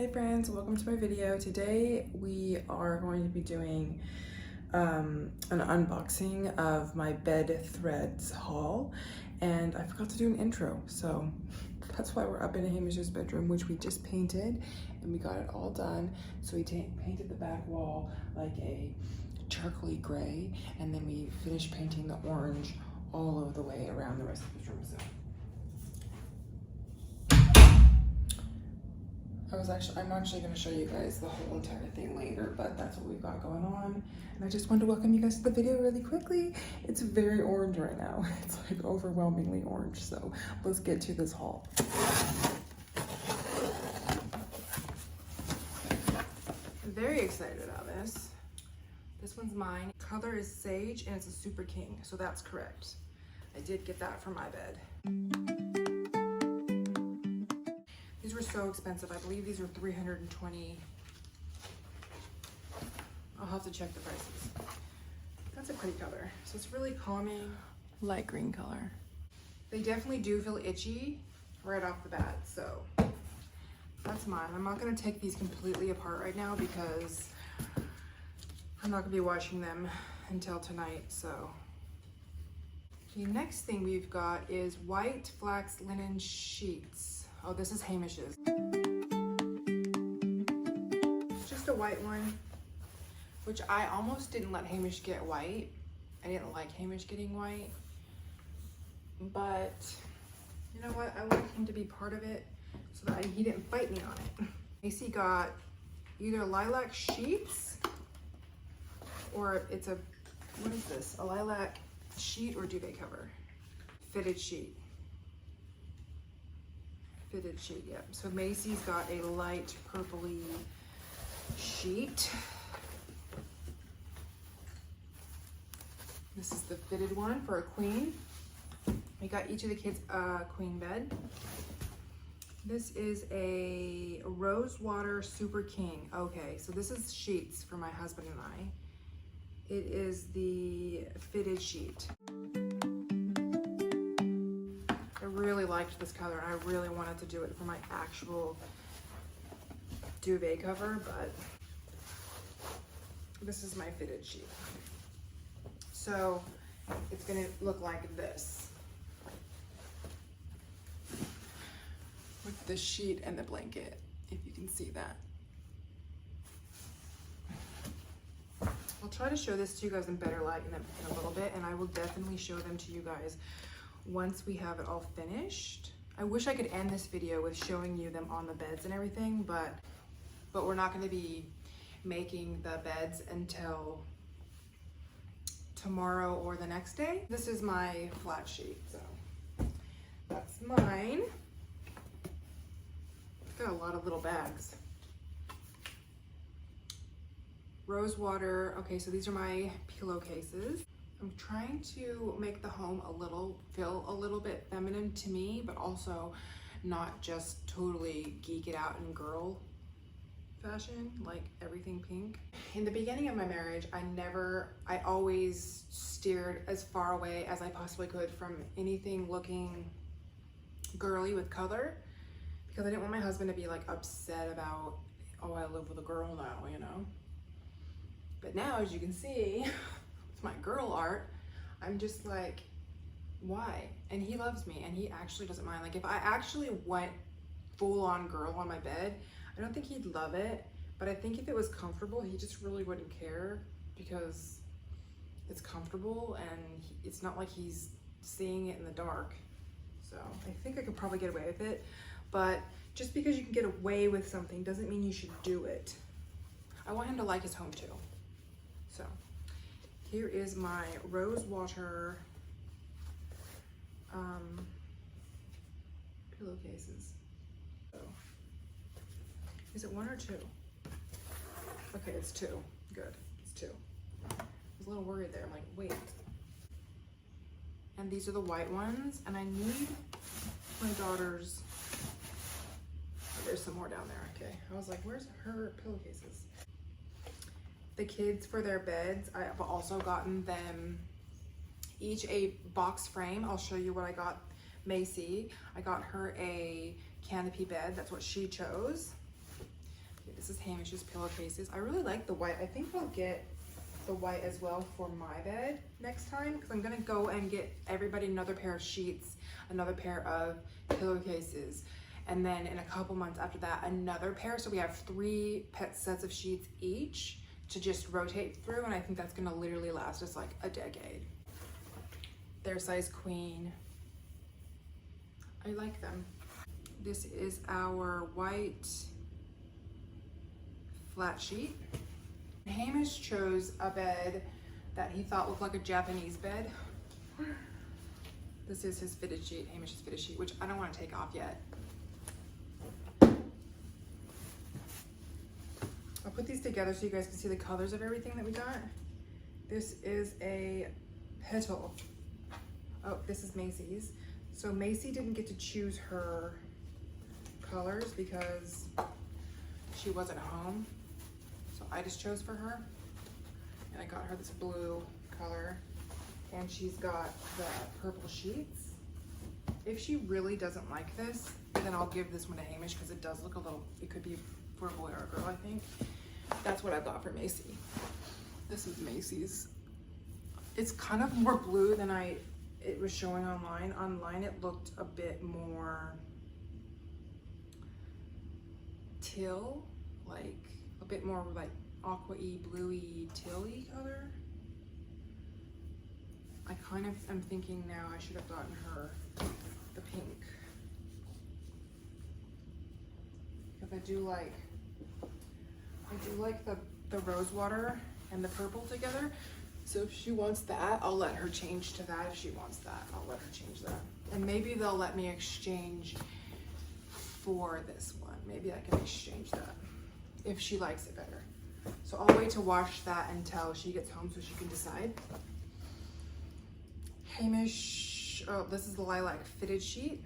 Hey friends, welcome to my video. Today we are going to be doing an unboxing of my bed threads haul, and I forgot to do an intro, so that's why we're up in Hamish's bedroom, which we just painted and we got it all done. So we painted the back wall like a charcoaly gray, and then we finished painting the orange all over the way around the rest of the room. So I'm actually going to show you guys the whole entire thing later, but that's what we've got going on. And I just wanted to welcome you guys to the video really quickly. It's very orange right now. It's like overwhelmingly orange. So let's get to this haul. I'm very excited about this. This one's mine. Color is sage and it's a super king. So that's correct. I did get that for my bed. These were so expensive. I believe these were $320. I'll have to check the prices. That's a pretty color. So it's really calming. Light green color. They definitely do feel itchy right off the bat. So that's mine. I'm not going to take these completely apart right now because I'm not going to be washing them until tonight. So the next thing we've got is white flax linen sheets. Oh, this is Hamish's. Just a white one, which I almost didn't let Hamish get white. I didn't like Hamish getting white, but you know what? I want him to be part of it so that he didn't fight me on it. Macy got either lilac sheets or it's a, what is this? A lilac sheet or duvet cover? Fitted sheet. Fitted sheet, yeah. So Macy's got a light purpley sheet. This is the fitted one for a queen. We got each of the kids a queen bed. This is a Rosewater Super King. Okay, so this is sheets for my husband and I. It is the fitted sheet. Really liked this color and I really wanted to do it for my actual duvet cover, but this is my fitted sheet. So it's gonna look like this with the sheet and the blanket, if you can see that. I'll try to show this to you guys in better light in a little bit, and I will definitely show them to you guys once we have it all finished. I wish I could end this video with showing you them on the beds and everything, but we're not going to be making the beds until tomorrow or the next day. This is my flat sheet, so that's mine. Got a lot of little bags. Rosewater. Okay, so these are my pillowcases. I'm trying to make the home feel a little bit feminine to me, but also not just totally geek it out in girl fashion, like everything pink. In the beginning of my marriage, I always steered as far away as I possibly could from anything looking girly with color, because I didn't want my husband to be like upset about, oh, I live with a girl now, you know? But now, as you can see, my girl art, I'm just like, why? And he loves me and he actually doesn't mind. Like if I actually went full on girl on my bed, I don't think he'd love it, but I think if it was comfortable, he just really wouldn't care because it's comfortable and it's not like he's seeing it in the dark. So I think I could probably get away with it, but just because you can get away with something doesn't mean you should do it. I want him to like his home too. So here is my Rosewater pillowcases. So, is it one or two? Okay, it's two. Good, it's two. I was a little worried there. I'm like, wait. And these are the white ones, and I need my daughter's. Oh, there's some more down there. Okay, I was like, where's her pillowcases? The kids for their beds, I've also gotten them each a box frame. I'll show you what I got Macy. I got her a canopy bed. That's what she chose. Hamish's pillowcases. I really like the white. I think I'll get the white as well for my bed next time, because I'm gonna go and get everybody another pair of sheets, another pair of pillowcases, and then in a couple months after that, another pair. So we have 3 pet sets of sheets each to just rotate through, and I think that's gonna literally last us like a decade. They're size queen. I like them. This is our white flat sheet. Hamish chose a bed that he thought looked like a Japanese bed. This is his fitted sheet, Hamish's fitted sheet, which I don't want to take off yet. I'll put these together so you guys can see the colors of everything that we got. This is a petal. Oh, this is Macy's. So Macy didn't get to choose her colors because she wasn't home. So I just chose for her. And I got her this blue color. And she's got the purple sheets. If she really doesn't like this, then I'll give this one to Hamish because it does look a little, it could be for a boy or a girl, I think. That's what I got for Macy. This is Macy's. It's kind of more blue than it was showing online. Online it looked a bit more teal, like a bit more like aqua-y, bluey, teal-y color. I kind of am thinking now I should have gotten her the pink. Because I do like the rose water and the purple together. So if she wants that, I'll let her change to that. If she wants that, I'll let her change that. And maybe they'll let me exchange for this one. Maybe I can exchange that if she likes it better. So I'll wait to wash that until she gets home so she can decide. Hamish, oh, this is the lilac fitted sheet.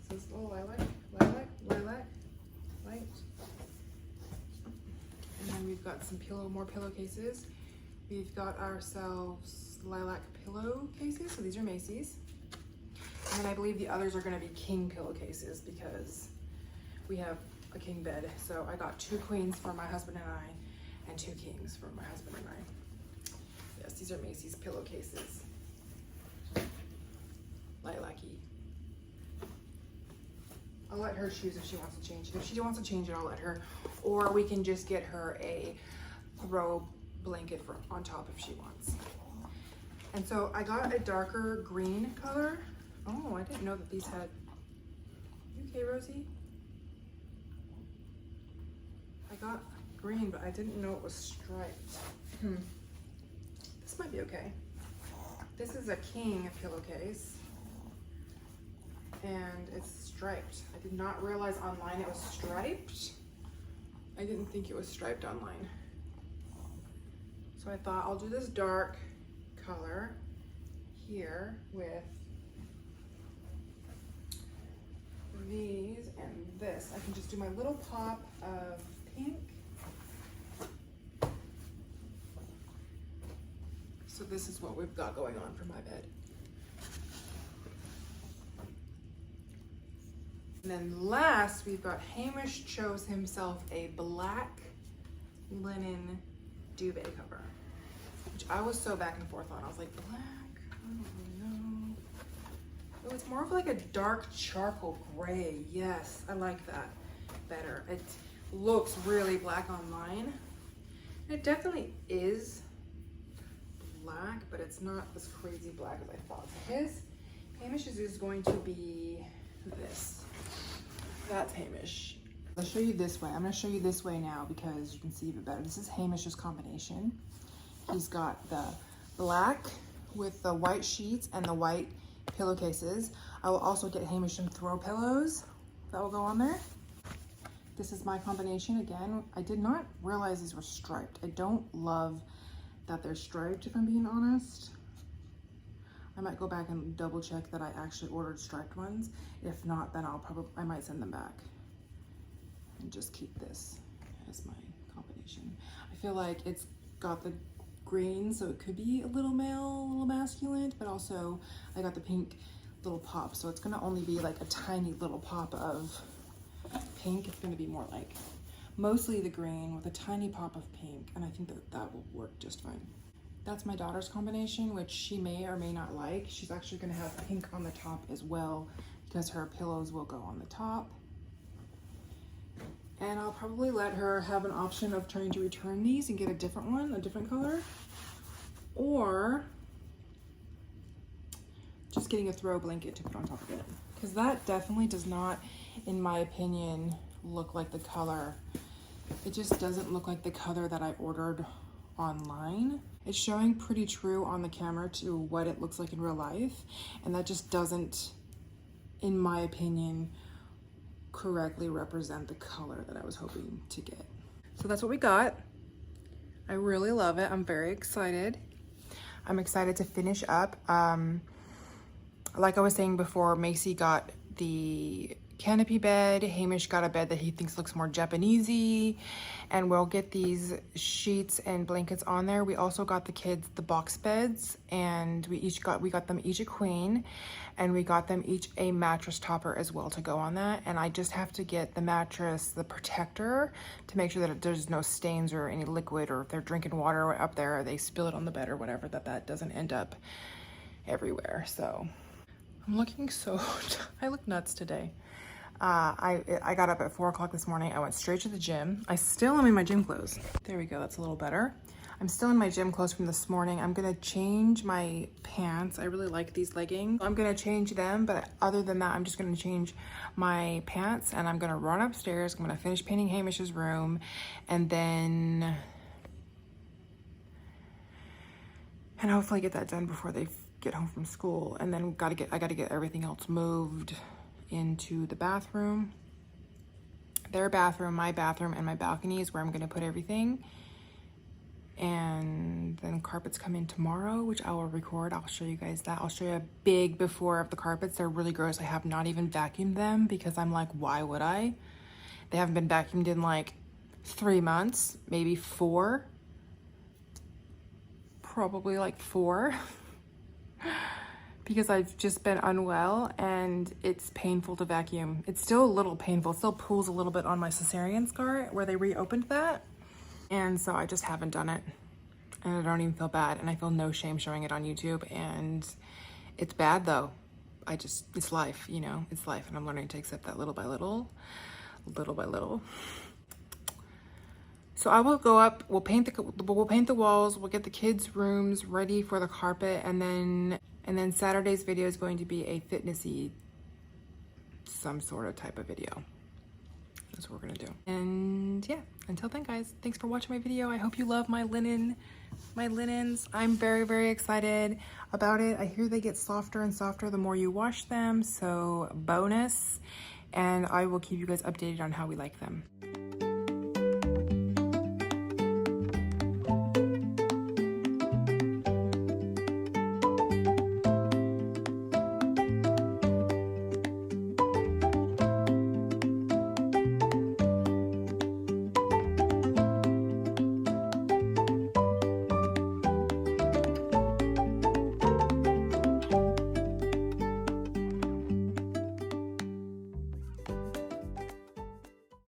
This is the lilac, light. And then we've got some more pillowcases. We've got ourselves lilac pillowcases. So these are Macy's. And then I believe the others are gonna be king pillowcases because we have a king bed. So I got 2 queens for my husband and I, and 2 kings for my husband and I. Yes, these are Macy's pillowcases. Lilac-y. I'll let her choose if she wants to change it. If she wants to change it, I'll let her. Or we can just get her a throw blanket for on top if she wants. And so I got a darker green color. Oh, I didn't know that these had, you okay, Rosie? I got green, but I didn't know it was striped. This might be okay. This is a king pillowcase. And it's striped. I did not realize online it was striped. I didn't think it was striped online. So I thought I'll do this dark color here with these and this. I can just do my little pop of pink. So this is what we've got going on for my bed. And then last, we've got Hamish chose himself a black linen duvet cover, which I was so back and forth on. I was like, black? I don't really know. Oh, it's more of like a dark charcoal gray. Yes, I like that better. It looks really black online. It definitely is black, but it's not as crazy black as I thought. So Hamish's is going to be this. That's Hamish. I'll show you this way. I'm going to show you this way now because you can see even better. This is Hamish's combination. He's got the black with the white sheets and the white pillowcases. I will also get Hamish some throw pillows that will go on there. This is my combination again. I did not realize these were striped. I don't love that they're striped, if I'm being honest. I might go back and double check that I actually ordered striped ones. If not, then I might send them back and just keep this as my combination. I feel like it's got the green, so it could be a little male, a little masculine, but also I got the pink little pop, so it's gonna only be like a tiny little pop of pink. It's gonna be more like mostly the green with a tiny pop of pink, and I think that that will work just fine. That's my daughter's combination, which she may or may not like. She's actually gonna have pink on the top as well because her pillows will go on the top. And I'll probably let her have an option of trying to return these and get a different one, a different color, or just getting a throw blanket to put on top of it. Because that definitely does not, in my opinion, look like the color. It just doesn't look like the color that I ordered online. It's showing pretty true on the camera to what it looks like in real life, and that just doesn't, in my opinion, correctly represent the color that I was hoping to get. So that's what we got. I really love it. I'm very excited. I'm excited to finish up. Like I was saying before, Macy got the canopy bed. Hamish got a bed that he thinks looks more Japanesey, and we'll get these sheets and blankets on there. We also got the kids the box beds, and we got them each a queen, and we got them each a mattress topper as well to go on that. And I just have to get the mattress, the protector, to make sure that there's no stains or any liquid, or if they're drinking water up there or they spill it on the bed or whatever, that doesn't end up everywhere. So I'm looking so I look nuts today. I got up at 4 o'clock this morning. I went straight to the gym. I still am in my gym clothes. There we go, that's a little better. I'm still in my gym clothes from this morning. I'm gonna change my pants. I really like these leggings. I'm gonna change them, but other than that, I'm just gonna change my pants and I'm gonna run upstairs. I'm gonna finish painting Hamish's room, and then hopefully get that done before they get home from school. And then I gotta get everything else moved into the bathroom. Their bathroom, my bathroom, and my balcony is where I'm gonna put everything. And then carpets come in tomorrow, which I will record. I'll show you guys that. I'll show you a big before of the carpets. They're really gross. I have not even vacuumed them because I'm like, why would I? They haven't been vacuumed in like 3 months, maybe 4. Probably like 4. Because I've just been unwell and it's painful to vacuum. It's still a little painful. It still pulls a little bit on my cesarean scar where they reopened that. And so I just haven't done it. And I don't even feel bad. And I feel no shame showing it on YouTube. And it's bad though. It's life, you know, it's life. And I'm learning to accept that little by little. So I will go up, we'll paint the walls, we'll get the kids' rooms ready for the carpet, and then Saturday's video is going to be a fitnessy, some sort of type of video. That's what we're gonna do. And yeah, until then guys, thanks for watching my video. I hope you love my linens. I'm very, very excited about it. I hear they get softer and softer the more you wash them, so bonus. And I will keep you guys updated on how we like them.